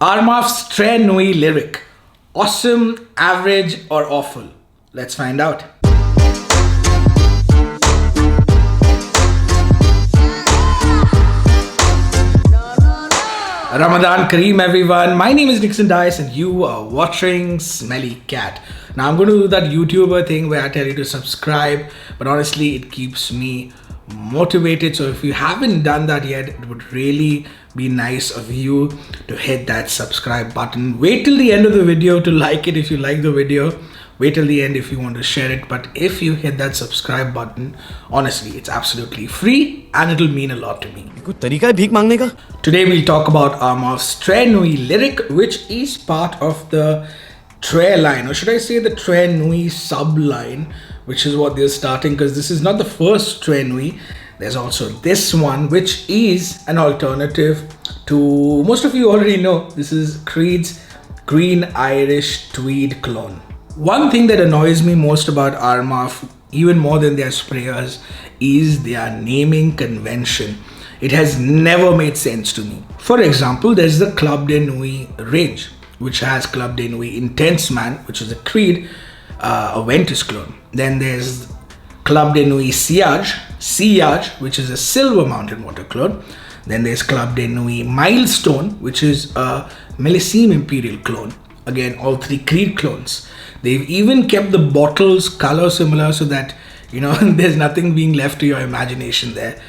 Armaf Tres Nuit lyric. Awesome, average or awful? Let's find out. Ramadan Kareem everyone, my name is Dixon Dice and you are watching Smelly Cat. Now I'm going to do that YouTuber thing where I tell you to subscribe, but honestly it keeps me motivated. So if you haven't done that yet, it would really be nice of you to hit that subscribe button. Wait till the end of the video to like it if you like the video. Wait till the end if you want to share it, but if you hit that subscribe button, honestly, it's absolutely free and it'll mean a lot to me. Today we'll talk about Armaf Tres Nuit lyric, which is part of the Tres line, or should I say the Tres Nuit sub-line, which is what they're starting, because this is not the first Tres Nuit. There's also this one, which is an alternative to, most of you already know, this is Creed's Green Irish Tweed clone. One thing that annoys me most about Armaf, even more than their sprayers, is their naming convention. It has never made sense to me. For example, there's the Club de Nuit range, which has Club de Nuit Intense Man, which is a Creed, a Ventus clone. Then there's Club de Nuit Sillage, which is a Silver Mountain Water clone. Then there's Club de Nuit Milestone, which is a Millésime Imperial clone. Again, all three Creed clones. They've even kept the bottles color similar so that, you know, there's nothing being left to your imagination there.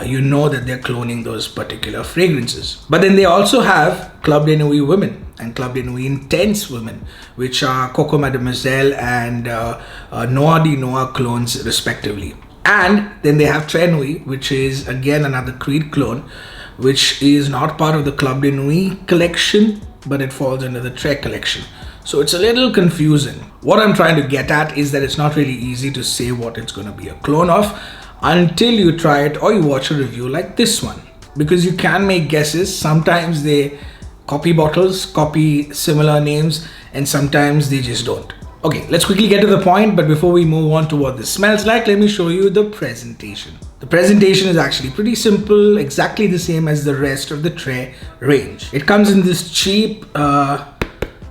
You know that they're cloning those particular fragrances. But then they also have Club de Nuit Women and Club de Nuit Intense Women, which are Coco Mademoiselle and Noa di Noa clones respectively. And then they have Tres Nuit, which is again another Creed clone, which is not part of the Club de Nuit collection, but it falls under the Tres collection. So it's a little confusing. What I'm trying to get at is that it's not really easy to say what it's going to be a clone of until you try it or you watch a review like this one. Because you can make guesses. Sometimes they copy bottles, copy similar names, and sometimes they just don't. Okay, let's quickly get to the point, but before we move on to what this smells like, let me show you the presentation. The presentation is actually pretty simple, exactly the same as the rest of the Tres range. It comes in this cheap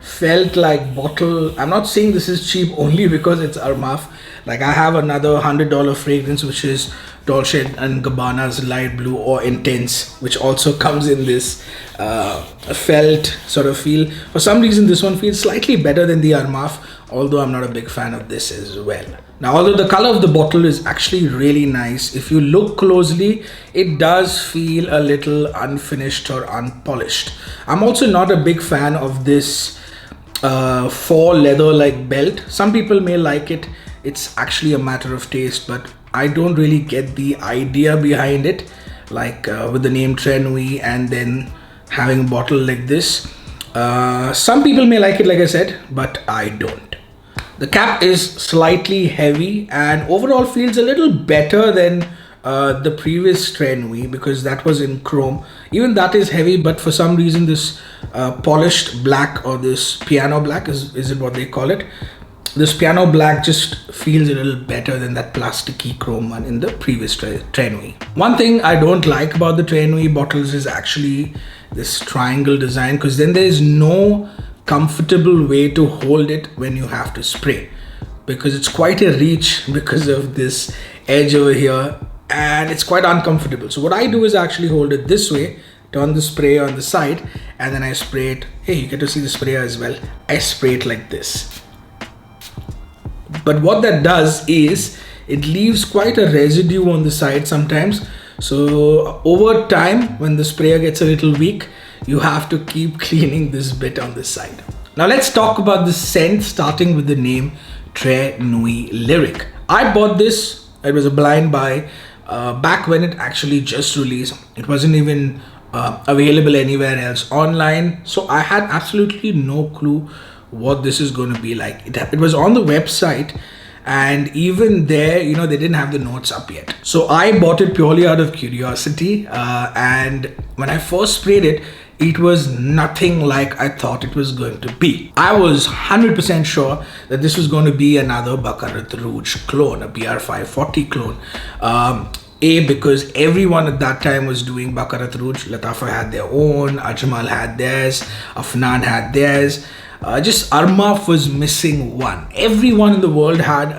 felt like bottle. I'm not saying this is cheap only because it's Armaf. Like I have another $100 fragrance, which is Dolce & Gabbana's light blue or intense, which also comes in this felt sort of feel. For some reason this one feels slightly better than the Armaf, although I'm not a big fan of this as well. Now, although the color of the bottle is actually really nice, if you look closely, it does feel a little unfinished or unpolished. I'm also not a big fan of this faux leather like belt. Some people may like it. It's actually a matter of taste, but I don't really get the idea behind it, like with the name Tres Nuit and then having a bottle like this. Some people may like it, like I said, but I don't. The cap is slightly heavy and overall feels a little better than the previous Tres Nuit, because that was in chrome. Even that is heavy, but for some reason this polished black, or this piano black, is it what they call it? This piano black just feels a little better than that plasticky chrome one in the previous Tres Nuit. One thing I don't like about the Tres Nuit bottles is actually this triangle design, because then there is no comfortable way to hold it when you have to spray, because it's quite a reach because of this edge over here, and it's quite uncomfortable. So what I do is actually hold it this way, turn the spray on the side, and then I spray it. Hey, you get to see the sprayer as well. I spray it like this. But what that does is it leaves quite a residue on the side sometimes. So over time, when the sprayer gets a little weak, you have to keep cleaning this bit on the side. Now let's talk about the scent, starting with the name Tres Nuit lyric. I bought this, it was a blind buy, back when it actually just released. It wasn't even available anywhere else online. So I had absolutely no clue what this is going to be like. It was on the website, and even there, you know, they didn't have the notes up yet. So I bought it purely out of curiosity, and when I first sprayed it, it was nothing like I thought it was going to be. I was 100% sure that this was going to be another Baccarat Rouge clone, a BR540 clone. Because everyone at that time was doing Bakarat Rouge. Lattafa had their own, Ajmal had theirs, Afnan had theirs. Just Armaf was missing one. Everyone in the world had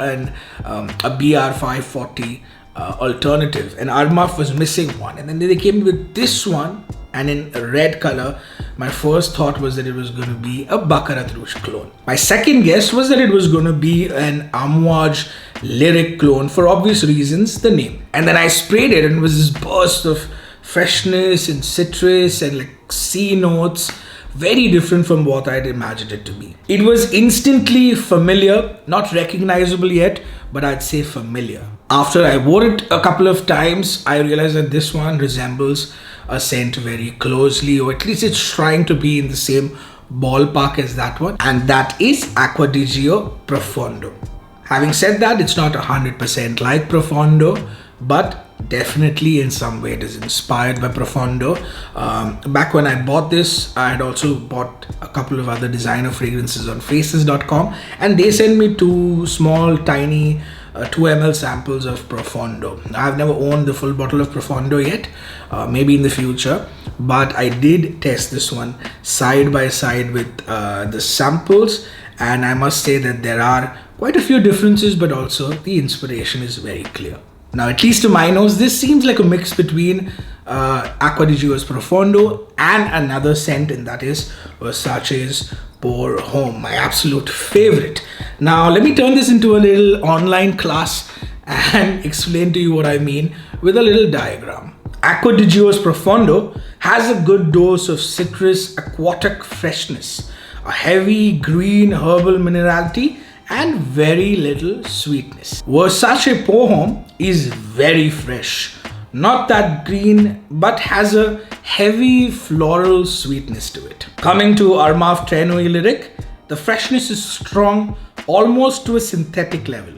a BR 540 alternative, and Armaf was missing one. And then they came with this one, and in a red color. My first thought was that it was going to be a Bakarat Rouge clone. My second guess was that it was going to be an Amouage Lyric clone, for obvious reasons, the name. And then I sprayed it, and it was this burst of freshness and citrus and like sea notes, very different from what I'd imagined it to be. It was instantly familiar, not recognizable yet, but I'd say familiar. After I wore it a couple of times, I realized that this one resembles a scent very closely, or at least it's trying to be in the same ballpark as that one, and that is Acqua di Gio Profondo. Having said that, it's not 100% like Profondo, but definitely in some way it is inspired by Profondo. Back when I bought this, I had also bought a couple of other designer fragrances on faces.com, and they sent me two small tiny 2 ml samples of Profondo. I've never owned the full bottle of Profondo yet, maybe in the future, but I did test this one side by side with the samples, and I must say that there are quite a few differences, but also the inspiration is very clear. Now, at least to my nose, this seems like a mix between Acqua di Gio's Profondo and another scent, and that is Versace's Pour Homme, my absolute favorite. Now, let me turn this into a little online class and explain to you what I mean with a little diagram. Acqua di Gio's Profondo has a good dose of citrus aquatic freshness, a heavy green herbal minerality, and very little sweetness. Versace Pour Homme is very fresh, not that green, but has a heavy floral sweetness to it. Coming to Armaf Tres Nuit Lyric, the freshness is strong, almost to a synthetic level.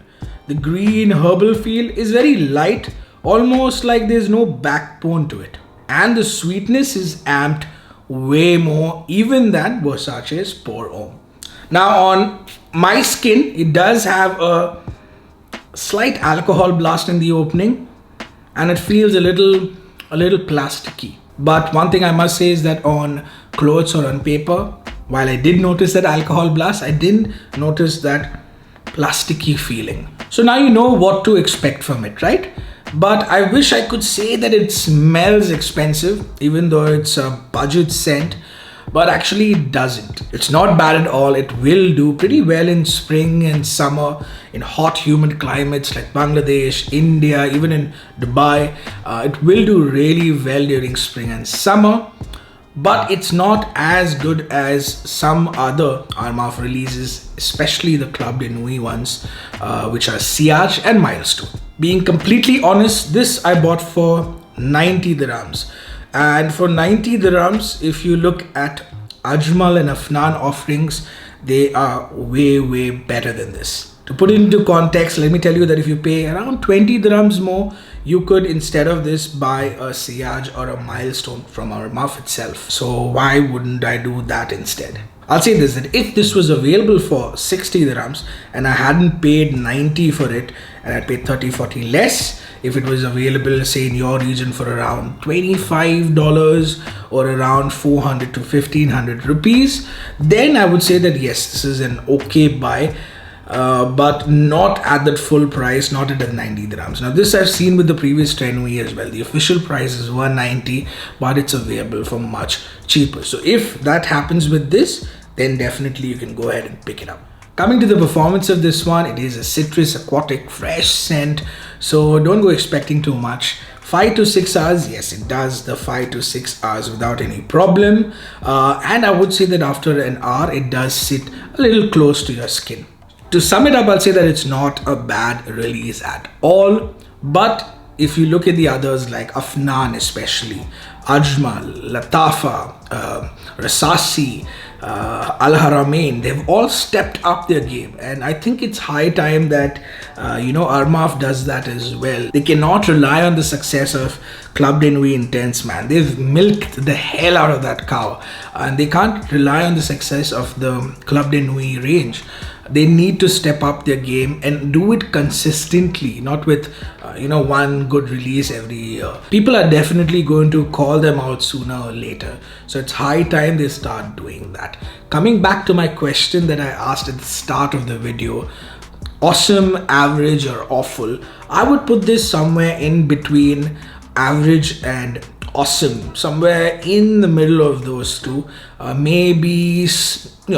The green herbal feel is very light, almost like there's no backbone to it. And the sweetness is amped way more even than Versace's Pour Homme. Now, on my skin, it does have a slight alcohol blast in the opening, and it feels a little plasticky. But one thing I must say is that on clothes or on paper, while I did notice that alcohol blast, I didn't notice that plasticky feeling. So now you know what to expect from it, right? But I wish I could say that it smells expensive, even though it's a budget scent. But actually it doesn't. It's not bad at all. It will do pretty well in spring and summer, in hot humid climates like Bangladesh, India, even in Dubai. It will do really well during spring and summer, but it's not as good as some other Armaf releases, especially the Club de Nuit ones, which are Siage and Milestone. Being completely honest, this I bought for 90 dirhams. And for 90 dirhams, if you look at Ajmal and Afnan offerings, they are way better than this. To put it into context, let me tell you that if you pay around 20 dirhams more, you could, instead of this, buy a Siage or a Milestone from Armaf itself. So why wouldn't I do that instead? I'll say this, that if this was available for 60 dirhams and I hadn't paid 90 for it, and I paid 30-40 less, if it was available, say in your region, for around $25 or around 400 to 1500 rupees, then I would say that yes, this is an okay buy, but not at that full price, not at the 90 dirhams. Now this I've seen with the previous Tres Nuit as well. The official price is 190, but it's available for much cheaper. So if that happens with this, then definitely you can go ahead and pick it up. Coming to the performance of this one, it is a citrus, aquatic, fresh scent, so don't go expecting too much. 5 to 6 hours, yes, it does the 5 to 6 hours without any problem, and I would say that after an hour, it does sit a little close to your skin. To sum it up, I'll say that it's not a bad release at all, but if you look at the others like Afnan especially, Ajmal, Lattafa, Rasasi, Al-Haramain, they've all stepped up their game, and I think it's high time that Armaf does that as well. They cannot rely on the success of Club de Nuit Intense, man. They've milked the hell out of that cow, and they can't rely on the success of the Club de Nuit range. they need to step up their game and do it consistently, not with one good release every year. People are definitely going to call them out sooner or later, so it's high time they start doing that. Coming back to my question that I asked at the start of the video, awesome, average, or awful, I would put this somewhere in between average and awesome, somewhere in the middle of those two. Maybe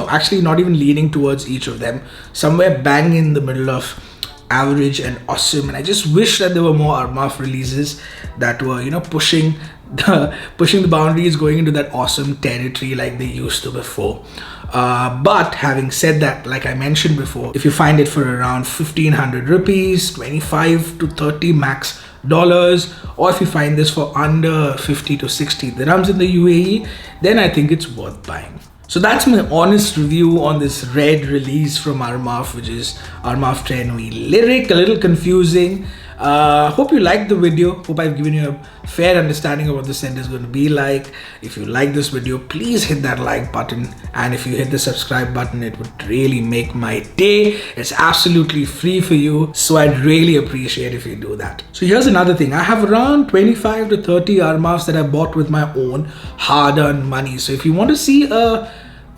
actually not even leaning towards each of them, somewhere bang in the middle of average and awesome. And I just wish that there were more Armaf releases that were pushing the boundaries, going into that awesome territory like they used to before. But having said that, like I mentioned before, if you find it for around 1500 rupees, 25 to 30 max dollars, or if you find this for under 50 to 60 dirhams in the UAE, then I think it's worth buying. So that's my honest review on this red release from Armaf, which is Armaf Tres Nuit Lyric. A little confusing. Hope you liked the video. Hope I've given you a fair understanding of what the scent is going to be like. If you like this video, please hit that like button, and if you hit the subscribe button, it would really make my day. It's absolutely free for you, so I'd really appreciate if you do that. So here's another thing. I have around 25 to 30 Armafs that I bought with my own hard-earned money. So if you want to see an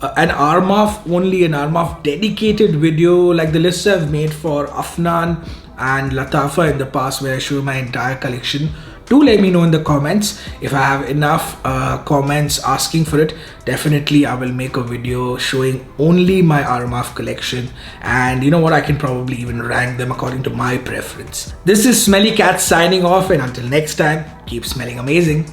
Armaf dedicated video like the lists I've made for Afnan and Lattafa in the past, where I show my entire collection, do let me know in the comments. If I have enough comments asking for it, definitely I will make a video showing only my Armaf collection, and I can probably even rank them according to my preference. This is Smelly Cat signing off, and until next time, keep smelling amazing.